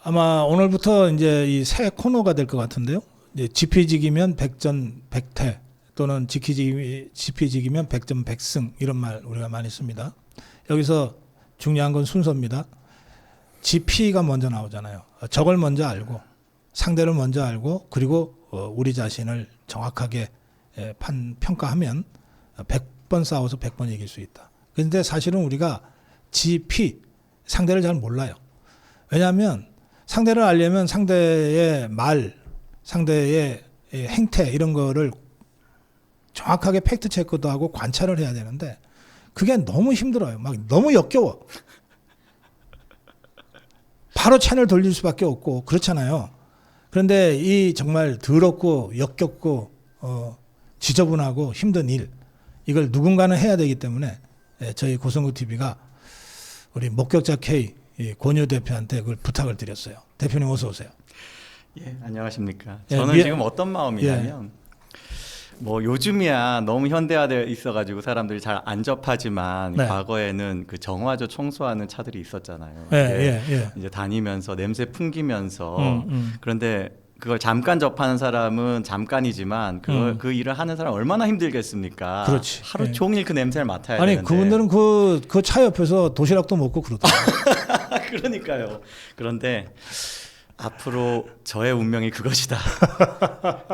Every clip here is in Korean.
아마 오늘부터 이제 이 새 코너가 될 것 같은데요. 이제 지피지기면 백전백퇴 또는 지피지기면 백전백승 이런 말 우리가 많이 씁니다. 여기서 중요한 건 순서입니다. 지피가 먼저 나오잖아요. 적을 먼저 알고 상대를 먼저 알고 그리고 우리 자신을 정확하게 평가하면 100번 싸워서 100번 이길 수 있다. 그런데 사실은 우리가 지피 상대를 잘 몰라요. 왜냐하면 상대를 알려면 상대의 말, 상대의 행태 이런 거를 정확하게 팩트 체크도 하고 관찰을 해야 되는데 그게 너무 힘들어요. 막 너무 역겨워. 바로 채널 돌릴 수밖에 없고 그렇잖아요. 그런데 이 정말 더럽고 역겹고 지저분하고 힘든 일 이걸 누군가는 해야 되기 때문에 저희 고성국 TV가 우리 목격자 K 권유 대표한테 그걸 부탁을 드렸어요. 대표님 어서 오세요. 예, 안녕하십니까. 저는 지금 어떤 마음이냐면 뭐 요즘이야 너무 현대화되어 있어가지고 사람들이 잘 안 접하지만 과거에는 그 정화조 청소하는 차들이 있었잖아요. 이제 다니면서 냄새 풍기면서 그런데 그걸 잠깐 접하는 사람은 잠깐이지만 그 일을 하는 사람 얼마나 힘들겠습니까? 그렇지. 하루 종일 그 냄새를 맡아야 아니, 되는데. 그분들은 그 차 옆에서 도시락도 먹고 그러더라고요. 그러니까요. 그런데 앞으로 저의 운명이 그것이다.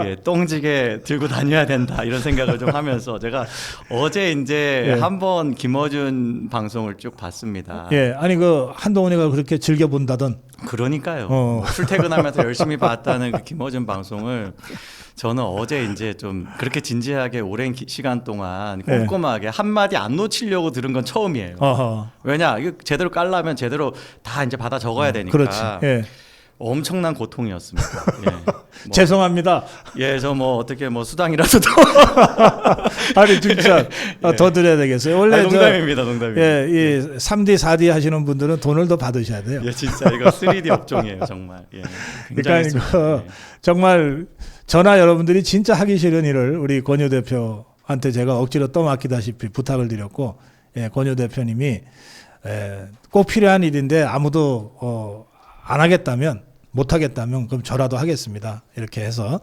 예, 똥지게 들고 다녀야 된다. 이런 생각을 좀 하면서 제가 어제 이제 한번 김어준 방송을 쭉 봤습니다. 예, 아니 그 한동훈이가 그렇게 즐겨 본다던. 그러니까요. 뭐 출퇴근하면서 열심히 봤다는 그 김어준 방송을 저는 어제 이제 좀 그렇게 진지하게 오랜 시간 동안 꼼꼼하게 한마디 안 놓치려고 들은 건 처음이에요. 왜냐, 이거 제대로 깔려면 제대로 다 이제 받아 적어야 되니까. 그렇지. 예. 엄청난 고통이었습니다. 예. 뭐, 죄송합니다. 예, 저 뭐 어떻게 뭐 수당이라도 더. 아니 진짜 더 드려야 되겠어요. 원래 농담입니다, 농담입니다. 예, 이 3D, 4D 하시는 분들은 돈을 더 받으셔야 돼요. 예, 진짜 이거 3D 업종이에요, 정말. 예, 그러니까 정말 저나 여러분들이 진짜 하기 싫은 일을 우리 권유 대표한테 제가 억지로 떠맡기다시피 부탁을 드렸고, 권유 대표님이 꼭 필요한 일인데 아무도 안 하겠다면. 못하겠다면 그럼 저라도 하겠습니다. 이렇게 해서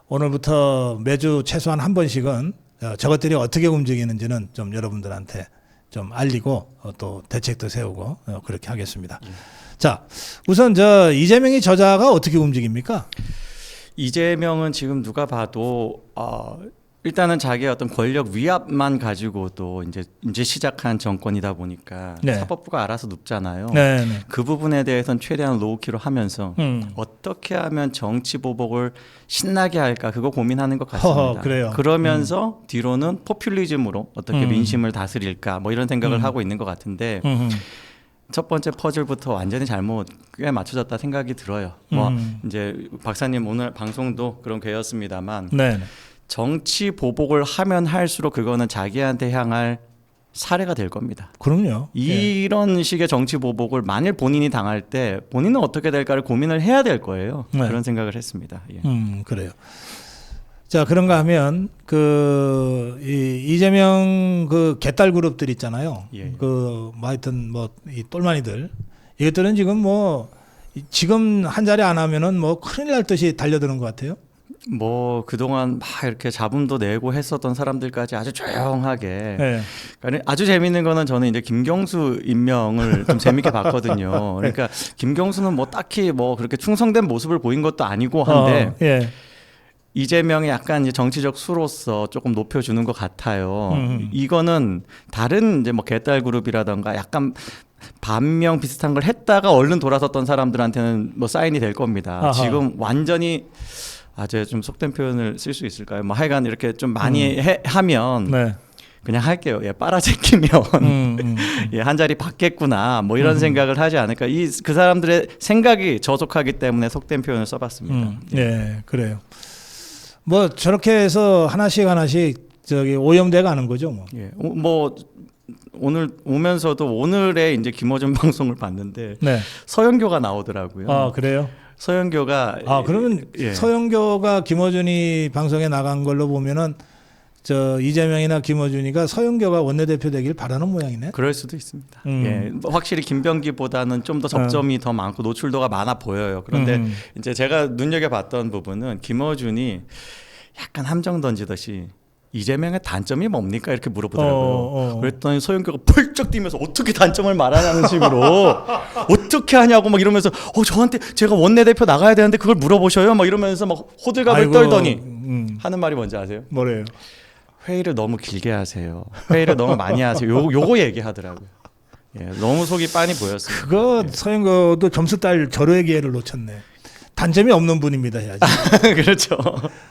오늘부터 매주 최소한 한 번씩은 저것들이 어떻게 움직이는지는 좀 여러분들한테 좀 알리고 또 대책도 세우고 그렇게 하겠습니다. 자, 우선 이재명이 저자가 어떻게 움직입니까? 이재명은 지금 누가 봐도 일단은 자기의 어떤 권력 위압만 가지고도 이제 시작한 정권이다 보니까 사법부가 알아서 눕잖아요. 그 부분에 대해서는 최대한 로우키로 하면서 어떻게 하면 정치 보복을 신나게 할까 그거 고민하는 것 같습니다. 그래요. 그러면서 뒤로는 포퓰리즘으로 어떻게 민심을 다스릴까 뭐 이런 생각을 하고 있는 것 같은데 첫 번째 퍼즐부터 완전히 잘못 꽤 맞춰졌다 생각이 들어요. 뭐 이제 박사님 오늘 방송도 그런 괴였습니다만. 정치 보복을 하면 할수록 그거는 자기한테 향할 사례가 될 겁니다. 그럼요. 이런 식의 정치 보복을 만일 본인이 당할 때 본인은 어떻게 될까를 고민을 해야 될 거예요. 그런 생각을 했습니다. 그래요. 자, 그런가 하면 이재명 개딸 그룹들 있잖아요. 뭐 하여튼 이 똘마니들 이것들은 지금 한 자리 안 하면은 큰일 날 듯이 달려드는 것 같아요. 뭐 그동안 막 이렇게 잡음도 내고 했었던 사람들까지 아주 조용하게. 아주 재밌는 거는 저는 이제 김경수 임명을 좀 재밌게 봤거든요. 그러니까 김경수는 뭐 딱히 뭐 그렇게 충성된 모습을 보인 것도 아니고 한데 이재명이 약간 이제 정치적 수로서 조금 높여주는 것 같아요. 이거는 다른 이제 뭐 개딸 그룹이라던가 약간 반명 비슷한 걸 했다가 얼른 돌아섰던 사람들한테는 뭐 사인이 될 겁니다. 지금 완전히 제가 좀 속된 표현을 쓸 수 있을까요? 뭐 하여간 이렇게 좀 많이 하면 그냥 할게요. 빨아제끼면 한 자리 받겠구나. 뭐 이런 생각을 하지 않을까. 그 사람들의 생각이 저속하기 때문에 속된 표현을 써봤습니다. 그래요. 뭐 저렇게 해서 하나씩 오염돼 가는 거죠. 뭐 오늘 오면서도 오늘의 이제 김어준 방송을 봤는데 서영교가 나오더라고요. 그래요? 서영교가 그러면 서영교가 김어준이 방송에 나간 걸로 보면은 저 이재명이나 김어준이가 서영교가 원내대표 되길 바라는 모양이네. 그럴 수도 있습니다. 예, 뭐 확실히 김병기보다는 좀 더 접점이 더 많고 노출도가 많아 보여요. 그런데 이제 제가 눈여겨봤던 부분은 김어준이 약간 함정 던지듯이 이재명의 단점이 뭡니까 이렇게 물어보더라고요. 그랬더니 서영교가 펄쩍 뛰면서 어떻게 단점을 말하냐는 식으로 어떻게 하냐고 막 이러면서 저한테 제가 원내대표 나가야 되는데 그걸 물어보셔요 막 이러면서 막 호들갑을 아이고, 떨더니 하는 말이 뭔지 아세요? 뭐래요? 회의를 너무 길게 하세요. 회의를 너무 많이 하세요. 요거 얘기하더라고요. 예, 너무 속이 빤히 보였습니다. 그거 서영교도 점수 딸 절호의 기회를 놓쳤네. 단점이 없는 분입니다 해야지. 그렇죠.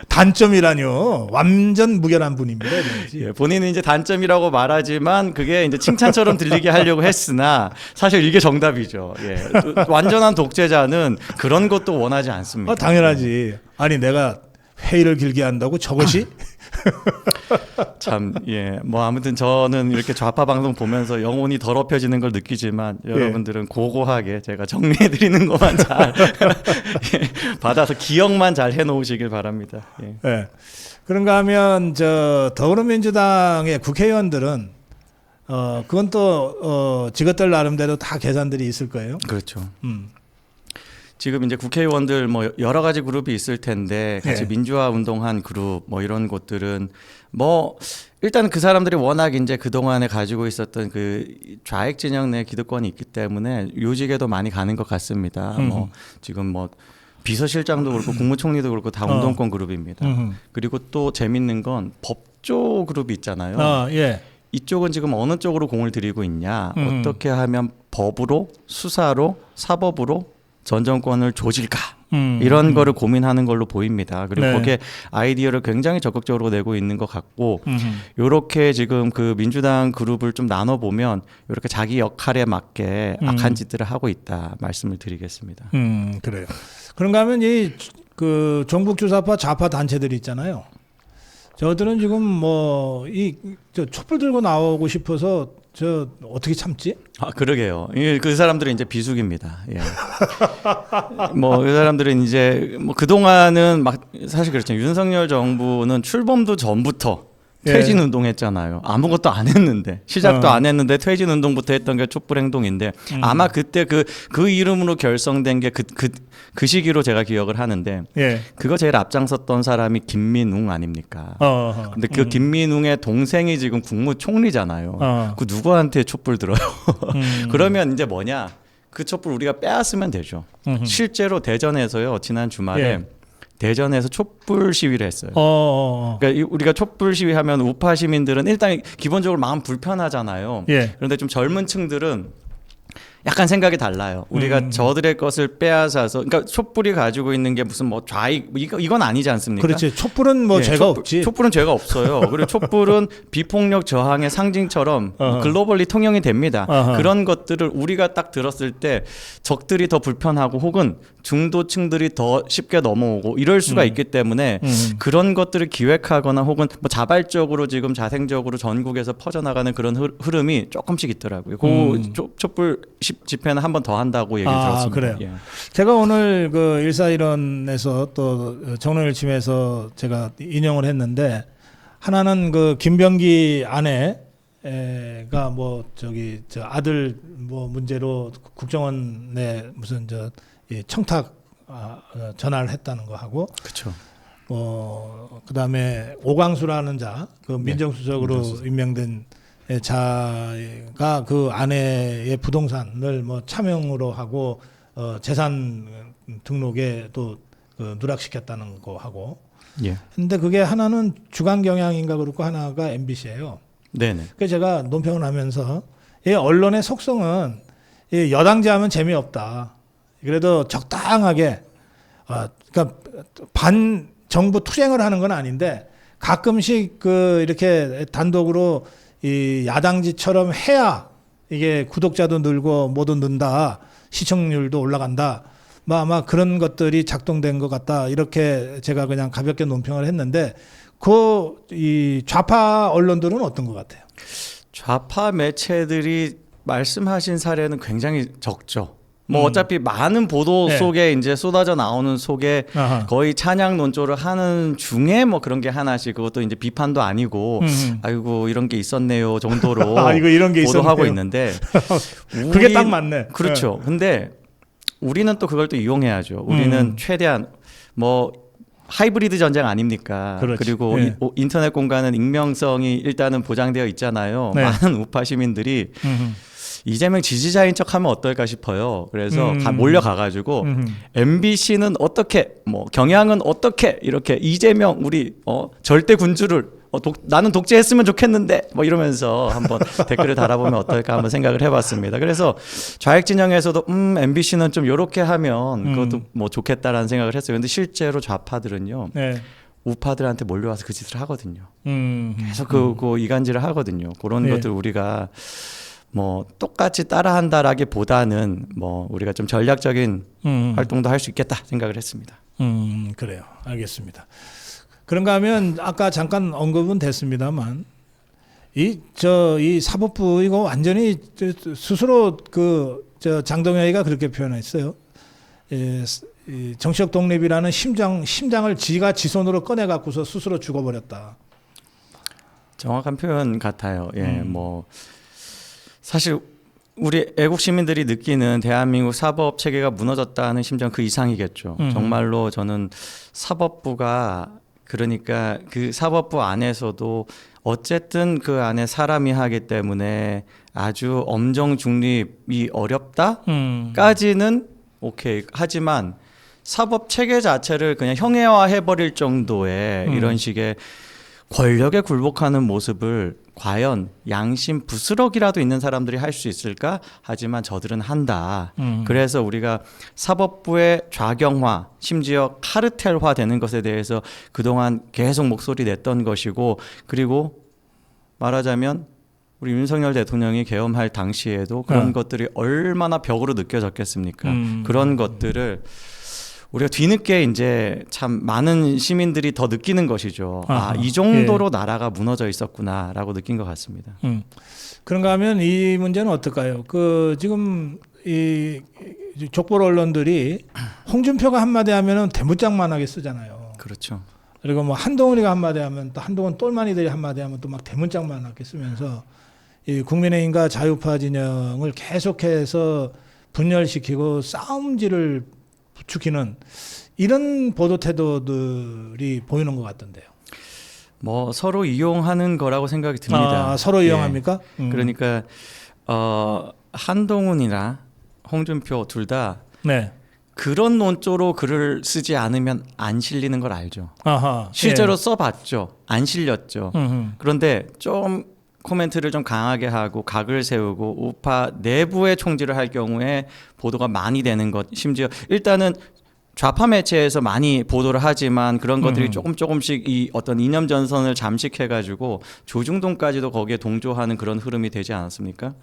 단점이라뇨. 완전 무결한 분입니다. 이래야지. 예, 본인은 이제 단점이라고 말하지만 그게 이제 칭찬처럼 들리게 하려고 했으나 사실 이게 정답이죠. 예, 완전한 독재자는 그런 것도 원하지 않습니다. 당연하지. 아니 내가 회의를 길게 한다고 저것이? 참, 예, 뭐 아무튼 저는 이렇게 좌파 방송 보면서 영혼이 더럽혀지는 걸 느끼지만 여러분들은 고고하게 제가 정리해드리는 것만 잘 예, 받아서 기억만 잘 해놓으시길 바랍니다. 예. 네. 그런가 하면 저 더불어민주당의 국회의원들은 그건 또 직업들 나름대로 다 계산들이 있을 거예요. 그렇죠. 지금 이제 국회의원들 뭐 여러 가지 그룹이 있을 텐데 같이 민주화 운동한 그룹 뭐 이런 곳들은 뭐 일단 그 사람들이 워낙 이제 그동안에 가지고 있었던 그 좌익 진영 내 기득권이 있기 때문에 요직에도 많이 가는 것 같습니다. 뭐 지금 뭐 비서실장도 그렇고 국무총리도 그렇고 다 운동권 그룹입니다. 그리고 또 재밌는 건 법조 그룹이 있잖아요. 예. 이쪽은 지금 어느 쪽으로 공을 들이고 있냐, 어떻게 하면 법으로, 수사로, 사법으로 전 정권을 조질까 이런 거를 고민하는 걸로 보입니다. 그리고 거기에 아이디어를 굉장히 적극적으로 내고 있는 것 같고 이렇게 지금 그 민주당 그룹을 좀 나눠보면 이렇게 자기 역할에 맞게 악한 짓들을 하고 있다 말씀을 드리겠습니다. 그래요. 그런가 하면 이 그 종북주사파 좌파 단체들이 있잖아요. 저들은 지금 뭐 저 촛불 들고 나오고 싶어서 저 어떻게 참지? 아 그러게요. 그 사람들은 이제 비수기입니다. 예. 뭐 그 사람들은 이제 뭐 그 동안은 막 사실 그렇죠. 윤석열 정부는 출범도 전부터 퇴진 운동했잖아요. 아무것도 안 했는데 시작도 안 했는데 퇴진 운동부터 했던 게 촛불 행동인데 아마 그때 그 이름으로 결성된 게 그 시기로 제가 기억을 하는데 그거 제일 앞장섰던 사람이 김민웅 아닙니까? 근데 그 김민웅의 동생이 지금 국무총리잖아요. 그 누구한테 촛불 들어요? 그러면 이제 뭐냐? 그 촛불 우리가 빼앗으면 되죠. 실제로 대전에서요. 지난 주말에 대전에서 촛불 시위를 했어요. 그러니까 우리가 촛불 시위하면 우파 시민들은 일단 기본적으로 마음 불편하잖아요. 그런데 좀 젊은 층들은 약간 생각이 달라요. 우리가 저들의 것을 빼앗아서, 그러니까 촛불이 가지고 있는 게 무슨 뭐 좌익 이건 아니지 않습니까? 그렇지. 촛불은 뭐 죄가 없지. 촛불은 죄가 없어요. 그리고 촛불은 비폭력 저항의 상징처럼 글로벌리 통용이 됩니다. 그런 것들을 우리가 딱 들었을 때 적들이 더 불편하고 혹은 중도층들이 더 쉽게 넘어오고 이럴 수가 있기 때문에 그런 것들을 기획하거나 혹은 뭐 자발적으로 지금 자생적으로 전국에서 퍼져나가는 그런 흐름이 조금씩 있더라고요. 그 촛불 집회는 한 번 더 한다고 얘기 들었습니다. 그래요. 예. 제가 오늘 그 일사일언에서 또 정론일침에서 제가 인용을 했는데 하나는 그 김병기 아내가 뭐 저 아들 뭐 문제로 국정원에 무슨 청탁 전화를 했다는 거 하고 그렇죠. 그다음에 오광수라는 자 그 민정수석으로 임명된 자가 그 아내의 부동산을 뭐 차명으로 하고 재산 등록에 또 누락시켰다는 거 하고. 근데 그게 하나는 주간경향인가 그렇고 하나가 MBC예요. 네네. 그래서 제가 논평을 하면서 이 언론의 속성은 이 여당제 하면 재미없다. 그래도 적당하게 그러니까 반 정부 투쟁을 하는 건 아닌데 가끔씩 이렇게 단독으로 이 야당지처럼 해야 이게 구독자도 늘고 뭐도 는다, 시청률도 올라간다. 아마 그런 것들이 작동된 것 같다. 이렇게 제가 그냥 가볍게 논평을 했는데 이 좌파 언론들은 어떤 것 같아요? 좌파 매체들이 말씀하신 사례는 굉장히 적죠. 뭐 어차피 많은 보도 네. 속에 이제 쏟아져 나오는 속에 아하. 거의 찬양 논조를 하는 중에 뭐 그런 게 하나씩 그것도 이제 비판도 아니고 아이고 이런 게 있었네요 정도로 아, 이거 이런 게 보도하고 있었네요. 있는데 그게 딱 맞네. 그렇죠. 근데 우리는 또 그걸 또 이용해야죠. 우리는 최대한 뭐 하이브리드 전쟁 아닙니까? 그렇지. 그리고 예. 인터넷 공간은 익명성이 일단은 보장되어 있잖아요. 네. 많은 우파 시민들이 이재명 지지자인 척하면 어떨까 싶어요. 그래서 몰려가가지고 MBC는 어떻게, 뭐 경향은 어떻게 이렇게 이재명 우리 절대 군주를 나는 독재했으면 좋겠는데 뭐 이러면서 한번 댓글을 달아보면 어떨까 한번 생각을 해봤습니다. 그래서 좌익 진영에서도 MBC는 좀 이렇게 하면 그것도 뭐 좋겠다라는 생각을 했어요. 근데 실제로 좌파들은요. 네. 우파들한테 몰려와서 그 짓을 하거든요. 계속 그 이간질을 하거든요. 그런 네. 것들 우리가 뭐 똑같이 따라한다라기보다는 뭐 우리가 좀 전략적인 활동도 할 수 있겠다 생각을 했습니다. 그래요. 알겠습니다. 그런가 하면 아까 잠깐 언급은 됐습니다만 이 사법부 이거 완전히 스스로 장동혁이가 그렇게 표현했어요. 이 정치적 독립이라는 심장을 지가 지 손으로 꺼내 갖고서 스스로 죽어버렸다. 정확한 표현 같아요. 예, 뭐 사실 우리 애국 시민들이 느끼는 대한민국 사법 체계가 무너졌다는 심정 그 이상이겠죠. 정말로 저는 사법부가 그러니까 그 사법부 안에서도 어쨌든 그 안에 사람이 하기 때문에 아주 엄정 중립이 어렵다까지는 오케이. 하지만 사법 체계 자체를 그냥 형해화해 버릴 정도의 이런 식의 권력에 굴복하는 모습을 과연 양심 부스럭이라도 있는 사람들이 할 수 있을까? 하지만 저들은 한다. 그래서 우리가 사법부의 좌경화, 심지어 카르텔화 되는 것에 대해서 그동안 계속 목소리 냈던 것이고, 그리고 말하자면 우리 윤석열 대통령이 계엄할 당시에도 그런 것들이 얼마나 벽으로 느껴졌겠습니까? 그런 것들을 우리가 뒤늦게 이제 참 많은 시민들이 더 느끼는 것이죠. 이 정도로 나라가 무너져 있었구나라고 느낀 것 같습니다. 그런가 하면 이 문제는 어떨까요? 지금 이 족보 언론들이 홍준표가 한마디 하면은 대문짝만하게 쓰잖아요. 그렇죠. 그리고 뭐 한동훈이가 한마디 하면 또 한동훈 똘마니들이 한마디 하면 또 막 대문짝만하게 쓰면서 이 국민의힘과 자유파 진영을 계속해서 분열시키고 싸움질을 부추기는 이런 보도 태도들이 보이는 것 같던데요. 뭐 서로 이용하는 거라고 생각이 듭니다. 서로 이용합니까? 그러니까 한동훈이나 홍준표 둘 다 네. 그런 논조로 글을 쓰지 않으면 안 실리는 걸 알죠. 아하, 실제로 써봤죠. 안 실렸죠. 그런데 좀 코멘트를 좀 강하게 하고 각을 세우고 우파 내부의 총질을 할 경우에 보도가 많이 되는 것, 심지어 일단은 좌파 매체에서 많이 보도를 하지만 그런 것들이 조금씩 이 어떤 이념 전선을 잠식해가지고 조중동까지도 거기에 동조하는 그런 흐름이 되지 않았습니까?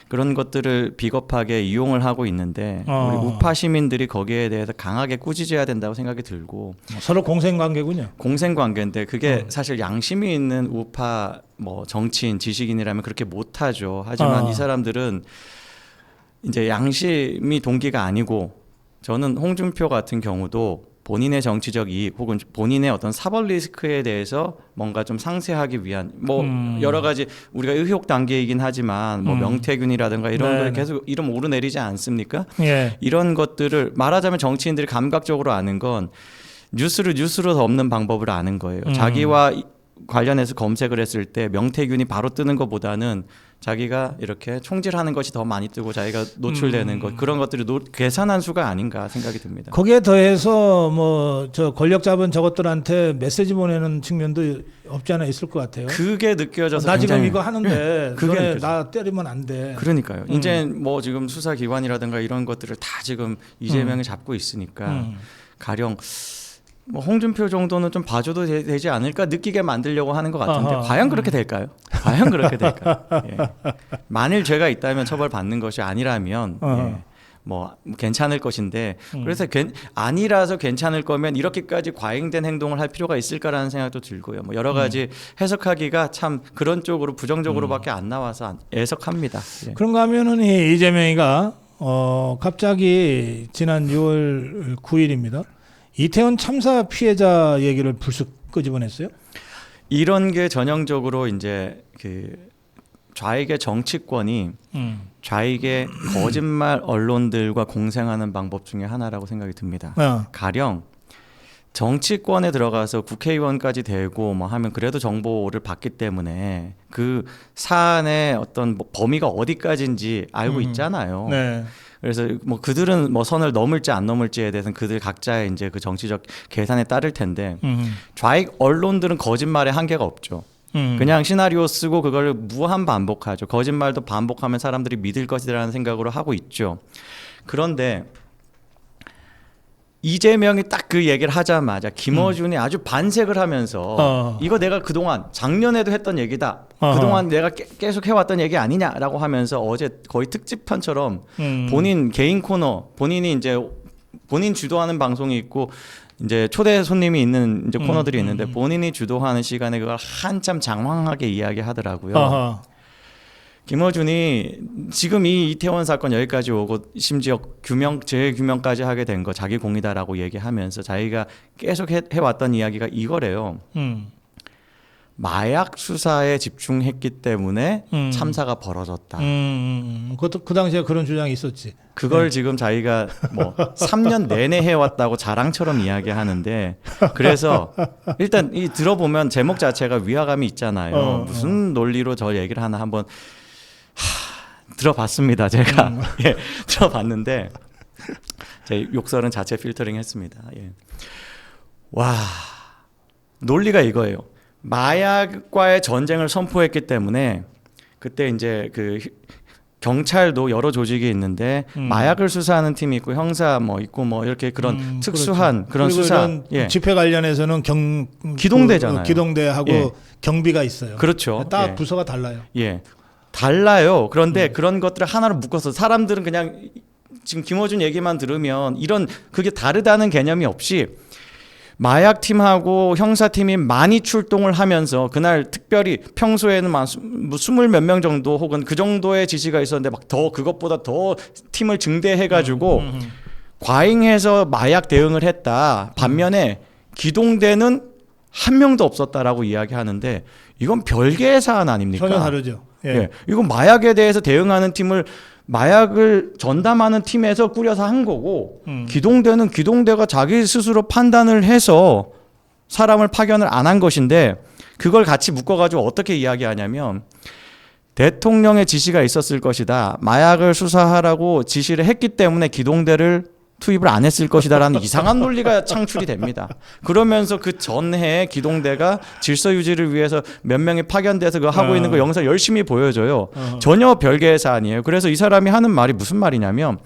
그런 것들을 비겁하게 이용을 하고 있는데 우리 우파 시민들이 거기에 대해서 강하게 꾸짖어야 된다고 생각이 들고 서로 공생관계군요. 공생관계인데 그게 사실 양심이 있는 우파 뭐 정치인 지식인이라면 그렇게 못하죠. 하지만 이 사람들은 이제 양심이 동기가 아니고 저는 홍준표 같은 경우도 본인의 정치적 이익 혹은 본인의 어떤 사법 리스크에 대해서 뭔가 좀 상쇄하기 위한 뭐 여러 가지 우리가 의혹 단계이긴 하지만 뭐 명태균이라든가 이런 걸 계속 이름 오르내리지 않습니까? 예. 이런 것들을 말하자면 정치인들이 감각적으로 아는 건 뉴스로 덮는 방법을 아는 거예요. 자기와 관련해서 검색을 했을 때 명태균이 바로 뜨는 것보다는 자기가 이렇게 총질하는 것이 더 많이 뜨고 자기가 노출되는 것 그런 것들이 계산한 수가 아닌가 생각이 듭니다. 거기에 더해서 뭐 저 권력 잡은 저것들한테 메시지 보내는 측면도 없지 않아 있을 것 같아요. 그게 느껴져서 나 지금 굉장히, 이거 하는데 그게 너네 나 때리면 안 돼. 그러니까요. 이제 뭐 지금 수사기관이라든가 이런 것들을 다 지금 이재명이 잡고 있으니까 가령 뭐 홍준표 정도는 좀 봐줘도 되지 않을까 느끼게 만들려고 하는 것 같은데 과연 그렇게 될까요? 과연 그렇게 될까요? 예. 만일 죄가 있다면 처벌받는 것이 아니라면 뭐 괜찮을 것인데 그래서 아니라서 괜찮을 거면 이렇게까지 과잉된 행동을 할 필요가 있을까라는 생각도 들고요. 뭐 여러 가지 해석하기가 참 그런 쪽으로 부정적으로밖에 안 나와서 애석합니다. 예. 그런가 하면은 이 이재명이가 갑자기 지난 6월 9일입니다. 이태원 참사 피해자 얘기를 불쑥 끄집어냈어요. 이런 게 전형적으로 이제 그 좌익의 정치권이 좌익의 거짓말 언론들과 공생하는 방법 중에 하나라고 생각이 듭니다. 가령 정치권에 들어가서 국회의원까지 되고 뭐 하면 그래도 정보를 받기 때문에 그 사안의 어떤 뭐 범위가 어디까지인지 알고 있잖아요. 네. 그래서 뭐 그들은 뭐 선을 넘을지 안 넘을지에 대해서는 그들 각자의 이제 그 정치적 계산에 따를 텐데 좌익 언론들은 거짓말에 한계가 없죠. 그냥 시나리오 쓰고 그걸 무한 반복하죠. 거짓말도 반복하면 사람들이 믿을 것이라는 생각으로 하고 있죠. 그런데 이재명이 딱 그 얘기를 하자마자 김어준이 아주 반색을 하면서 이거 내가 그동안 작년에도 했던 얘기다. 그동안 내가 계속 해왔던 얘기 아니냐라고 하면서 어제 거의 특집판처럼 본인 개인 코너, 본인이 이제 본인 주도하는 방송이 있고 이제 초대 손님이 있는 이제 코너들이 있는데 본인이 주도하는 시간에 그걸 한참 장황하게 이야기하더라고요. 김어준이 지금 이 이태원 사건 여기까지 오고 심지어 재규명까지 하게 된 거 자기 공이다라고 얘기하면서 자기가 계속 해왔던 이야기가 이거래요. 마약 수사에 집중했기 때문에 참사가 벌어졌다. 그것도 그 당시에 그런 주장이 있었지. 그걸 지금 자기가 뭐 3년 내내 해왔다고 자랑처럼 이야기하는데 그래서 일단 이 들어보면 제목 자체가 위화감이 있잖아요. 무슨 논리로 저 얘기를 하나 한번 들어봤습니다. 제가 예, 들어봤는데 제 욕설은 자체 필터링했습니다. 예. 와 논리가 이거예요. 마약과의 전쟁을 선포했기 때문에 그때 이제 그 경찰도 여러 조직이 있는데 마약을 수사하는 팀이 있고 형사 뭐 있고 뭐 이렇게 그런 특수한 그런 수사 예. 집회 관련해서는 기동대잖아요. 기동대하고 예. 경비가 있어요. 그렇죠. 딱 예. 부서가 달라요. 예. 달라요. 그런데 그런 것들을 하나로 묶어서 사람들은 그냥 지금 김어준 얘기만 들으면 이런 그게 다르다는 개념이 없이 마약팀하고 형사팀이 많이 출동을 하면서 그날 특별히 평소에는 뭐 20 몇 명 정도 혹은 그 정도의 지시가 있었는데 막 더 그것보다 더 팀을 증대해가지고 과잉해서 마약 대응을 했다. 반면에 기동대는 한 명도 없었다라고 이야기하는데 이건 별개의 사안 아닙니까? 전혀 다르죠. 예. 예. 이건 마약에 대해서 대응하는 팀을 마약을 전담하는 팀에서 꾸려서 한 거고 기동대는 기동대가 자기 스스로 판단을 해서 사람을 파견을 안 한 것인데 그걸 같이 묶어가지고 어떻게 이야기하냐면 대통령의 지시가 있었을 것이다. 마약을 수사하라고 지시를 했기 때문에 기동대를 투입을 안 했을 것이다라는 이상한 논리가 창출이 됩니다. 그러면서 그 전해에 기동대가 질서 유지를 위해서 몇 명이 파견돼서 그거 하고 있는 거 영상 열심히 보여줘요. 전혀 별개의 사안이에요. 그래서 이 사람이 하는 말이 무슨 말이냐면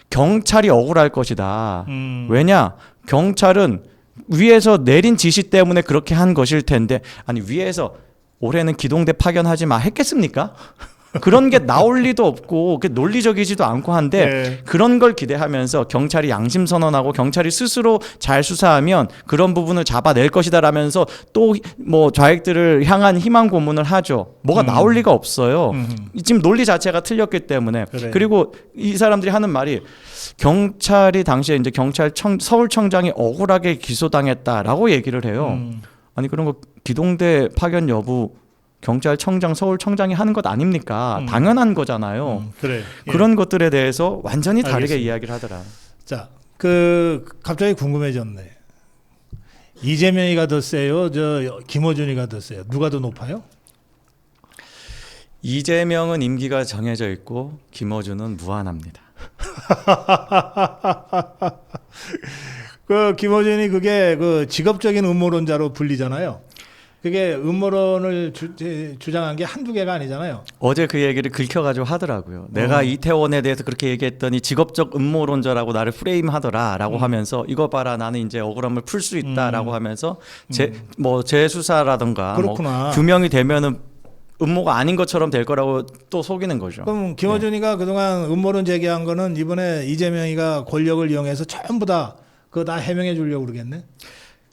경찰이 억울할 것이다. 왜냐? 경찰은 위에서 내린 지시 때문에 그렇게 한 것일 텐데 아니 위에서 올해는 기동대 파견하지 마 했겠습니까? 그런 게 나올 리도 없고 논리적이지도 않고 한데 네. 그런 걸 기대하면서 경찰이 양심 선언하고 경찰이 스스로 잘 수사하면 그런 부분을 잡아낼 것이다라면서 또 뭐 좌익들을 향한 희망 고문을 하죠. 뭐가 나올 리가 없어요. 지금 논리 자체가 틀렸기 때문에. 그래. 그리고 이 사람들이 하는 말이 경찰이 당시에 이제 서울청장이 억울하게 기소당했다라고 얘기를 해요. 아니 그런 거 기동대 파견 여부 경찰청장, 서울청장이 하는 것 아닙니까? 당연한 거잖아요. 그래. 예. 그런 것들에 대해서 완전히 다르게 알겠습니다. 이야기를 하더라. 자, 갑자기 궁금해졌네. 이재명이가 더 세요? 김어준이가 더 세요? 누가 더 높아요? 이재명은 임기가 정해져 있고 김어준은 무한합니다. 김어준이 그게 직업적인 음모론자로 불리잖아요. 그게 음모론을 주장한 게 한두 개가 아니잖아요. 어제 그 얘기를 긁혀가지고 하더라고요. 내가 이태원에 대해서 그렇게 얘기했더니 직업적 음모론자라고 나를 프레임하더라라고 하면서 이거 봐라 나는 이제 억울함을 풀 수 있다라고 하면서 재수사라든가 뭐 규명이 되면은 음모가 아닌 것처럼 될 거라고 또 속이는 거죠. 그럼 김어준이가 그동안 음모론 제기한 거는 이번에 이재명이가 권력을 이용해서 전부 다 그거 다 해명해 주려고 그러겠네.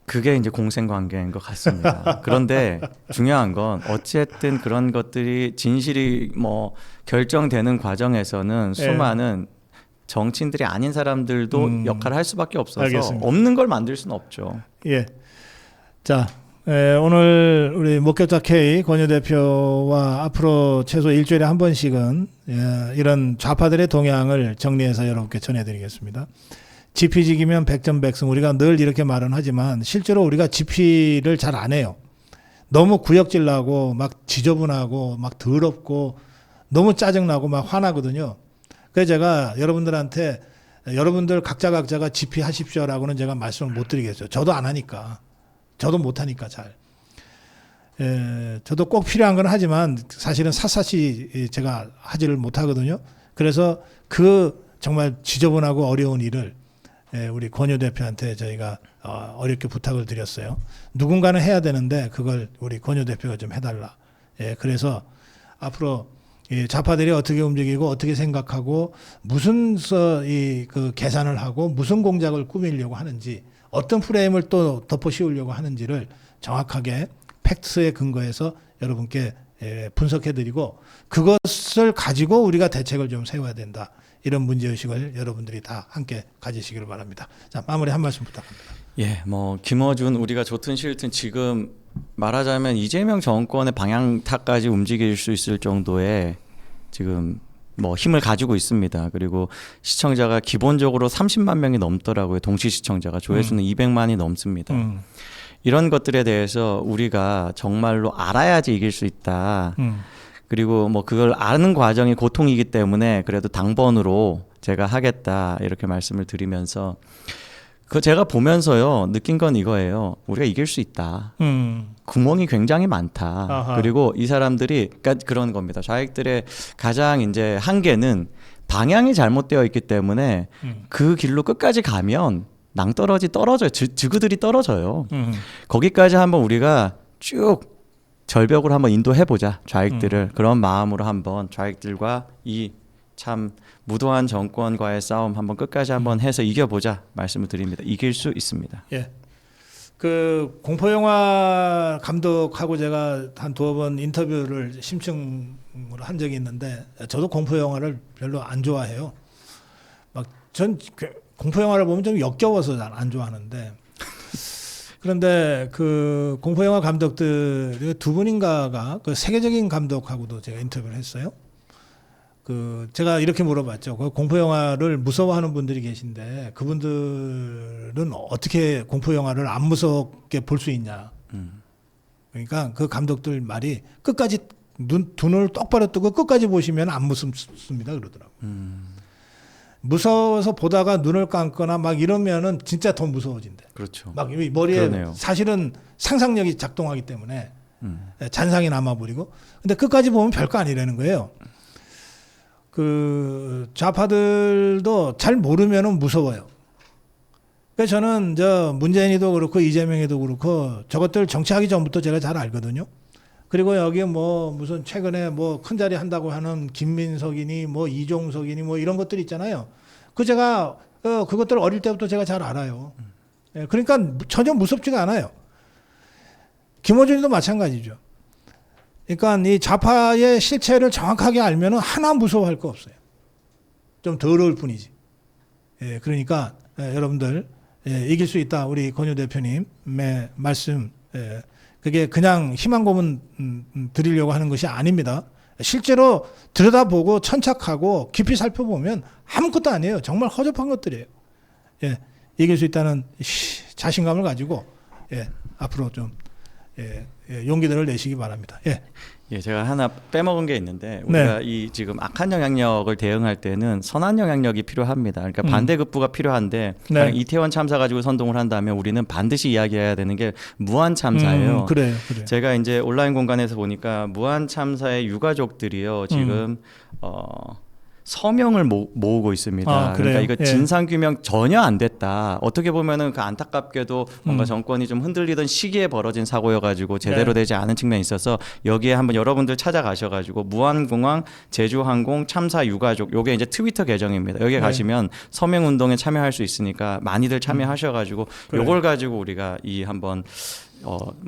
그게 이제 공생관계인 것 같습니다. 그런데 중요한 건 어쨌든 그런 것들이 진실이 뭐 결정되는 과정에서는 수많은 정치인들이 아닌 사람들도 역할을 할 수밖에 없어서 알겠습니다. 없는 걸 만들 수는 없죠. 예. 자, 오늘 우리 목격자 K 권유 대표와 앞으로 최소 일주일에 한 번씩은 이런 좌파들의 동향을 정리해서 여러분께 전해드리겠습니다. 지피지기면 백전백승, 우리가 늘 이렇게 말은 하지만 실제로 우리가 지피를 잘 안 해요. 너무 구역질 나고 막 지저분하고 막 더럽고 너무 짜증나고 막 화나거든요. 그래서 제가 여러분들한테 여러분들 각자가 지피하십시오라고는 제가 말씀을 못 드리겠어요. 저도 안 하니까. 저도 못하니까 잘. 저도 꼭 필요한 건 하지만 사실은 샅샅이 제가 하지를 못하거든요. 그래서 그 정말 지저분하고 어려운 일을 우리 권유 대표한테 저희가 어렵게 부탁을 드렸어요. 누군가는 해야 되는데 그걸 우리 권유 대표가 좀 해달라. 그래서 앞으로 좌파들이 어떻게 움직이고 어떻게 생각하고 무슨 그 계산을 하고 무슨 공작을 꾸미려고 하는지 어떤 프레임을 또 덮어 씌우려고 하는지를 정확하게 팩트에 근거해서 여러분께 분석해드리고 그것을 가지고 우리가 대책을 좀 세워야 된다. 이런 문제의식을 여러분들이 다 함께 가지시기를 바랍니다. 자, 마무리 한 말씀 부탁합니다. 예, 뭐 김어준 우리가 좋든 싫든 지금 말하자면 이재명 정권의 방향타까지 움직일 수 있을 정도의 지금 뭐 힘을 가지고 있습니다. 그리고 시청자가 기본적으로 30만 명이 넘더라고요. 동시 시청자가 조회수는 200만이 넘습니다. 이런 것들에 대해서 우리가 정말로 알아야지 이길 수 있다. 그리고 뭐 그걸 아는 과정이 고통이기 때문에 그래도 당번으로 제가 하겠다 이렇게 말씀을 드리면서 그 제가 보면서요 느낀 건 이거예요. 우리가 이길 수 있다. 구멍이 굉장히 많다. 아하. 그리고 이 사람들이 그러니까 그런 겁니다. 좌익들의 가장 이제 한계는 방향이 잘못되어 있기 때문에 그 길로 끝까지 가면 낭떠러지 떨어져요. 지그들이 떨어져요. 거기까지 한번 우리가 쭉 절벽으로 한번 인도해보자. 좌익들을 그런 마음으로 한번 좌익들과 이 참 무도한 정권과의 싸움 한번 끝까지 한번 해서 이겨보자 말씀을 드립니다. 이길 수 있습니다. 예. 그 공포영화 감독하고 제가 한 두어 번 인터뷰를 심층으로 한 적이 있는데 저도 공포영화를 별로 안 좋아해요. 막 전 공포영화를 보면 좀 역겨워서 잘 안 좋아하는데 그런데 그 공포영화 감독들 두 분인가가 그 세계적인 감독하고도 제가 인터뷰를 했어요. 그 제가 이렇게 물어봤죠. 그 공포 영화를 무서워하는 분들이 계신데 그분들은 어떻게 공포 영화를 안 무섭게 볼 수 있냐. 그러니까 그 감독들 말이 끝까지 두 눈을 똑바로 뜨고 끝까지 보시면 안 무섭습니다 그러더라고요. 무서워서 보다가 눈을 감거나 막 이러면은 진짜 더 무서워진대. 그렇죠. 막 머리에 그러네요. 사실은 상상력이 작동하기 때문에 잔상이 남아버리고. 근데 끝까지 보면 별거 아니라는 거예요. 그 좌파들도 잘 모르면은 무서워요. 그래서 저는 문재인이도 그렇고 이재명이도 그렇고 저것들 정치하기 전부터 제가 잘 알거든요. 그리고 여기에 뭐 무슨 최근에 뭐 큰 자리 한다고 하는 김민석이니 뭐 이종석이니 뭐 이런 것들 있잖아요. 그 제가 그것들 어릴 때부터 제가 잘 알아요. 그러니까 전혀 무섭지가 않아요. 김어준이도 마찬가지죠. 그러니까 이 좌파의 실체를 정확하게 알면 하나 무서워할 거 없어요. 좀 더러울 뿐이지. 그러니까 여러분들 이길 수 있다. 우리 권유 대표님의 말씀 그게 그냥 희망 고문 드리려고 하는 것이 아닙니다. 실제로 들여다보고 천착하고 깊이 살펴보면 아무것도 아니에요. 정말 허접한 것들이에요. 이길 수 있다는 자신감을 가지고 앞으로 좀 용기들을 내시기 바랍니다. 예, 제가 하나 빼먹은 게 있는데 우리가 이 지금 악한 영향력을 대응할 때는 선한 영향력이 필요합니다. 그러니까 반대급부가 필요한데 이태원 참사 가지고 선동을 한다면 우리는 반드시 이야기해야 되는 게 무한 참사예요. 그래요. 제가 이제 온라인 공간에서 보니까 무한 참사의 유가족들이요 지금 서명을 모으고 있습니다. 그러니까 이거 진상규명 전혀 안 됐다. 어떻게 보면은 그 안타깝게도 뭔가 정권이 좀 흔들리던 시기에 벌어진 사고여가지고 제대로 되지 않은 측면이 있어서 여기에 한번 여러분들 찾아가셔가지고 무한공항 제주항공 참사 유가족 요게 이제 트위터 계정입니다. 여기에 가시면 서명운동에 참여할 수 있으니까 많이들 참여하셔가지고 요걸 가지고 우리가 이 한번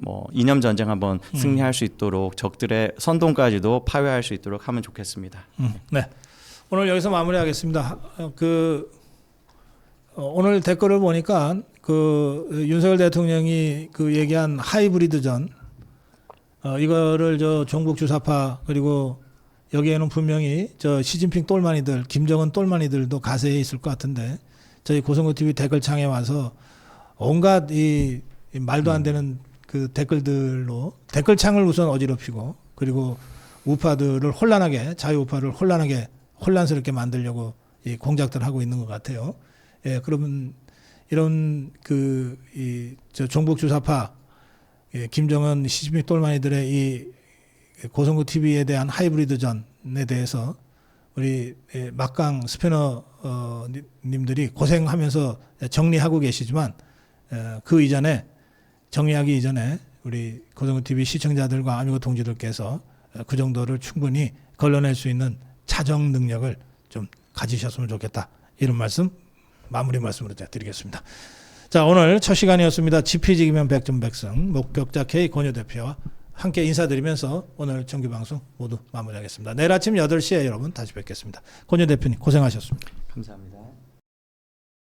뭐 이념 전쟁 한번 승리할 수 있도록 적들의 선동까지도 파괴할 수 있도록 하면 좋겠습니다. 네. 오늘 여기서 마무리하겠습니다. 오늘 댓글을 보니까 윤석열 대통령이 얘기한 하이브리드전 이거를 종북 주사파 그리고 여기에는 분명히 시진핑 똘마니들, 김정은 똘마니들도 가세해 있을 것 같은데 저희 고성구 TV 댓글창에 와서 온갖 이 말도 안 되는 댓글들로 댓글창을 우선 어지럽히고 그리고 우파들을 자유우파를 혼란스럽게 만들려고 이 공작들을 하고 있는 것 같아요. 예, 그러면 이런 종북 주사파 김정은, 시진핑 똘마니들의 이 고성구 TV에 대한 하이브리드전에 대해서 우리 막강 스패너 님들이 고생하면서 정리하고 계시지만 정리하기 이전에 우리 고성구 TV 시청자들과 아미고 동지들께서 그 정도를 충분히 걸러낼 수 있는 자정 능력을 좀 가지셨으면 좋겠다. 이런 마무리 말씀으로 드리겠습니다. 자, 오늘 첫 시간이었습니다. 지피지기면 백전백승 목격자 K 권유 대표와 함께 인사드리면서 오늘 정규방송 모두 마무리하겠습니다. 내일 아침 8시에 여러분 다시 뵙겠습니다. 권유 대표님 고생하셨습니다. 감사합니다.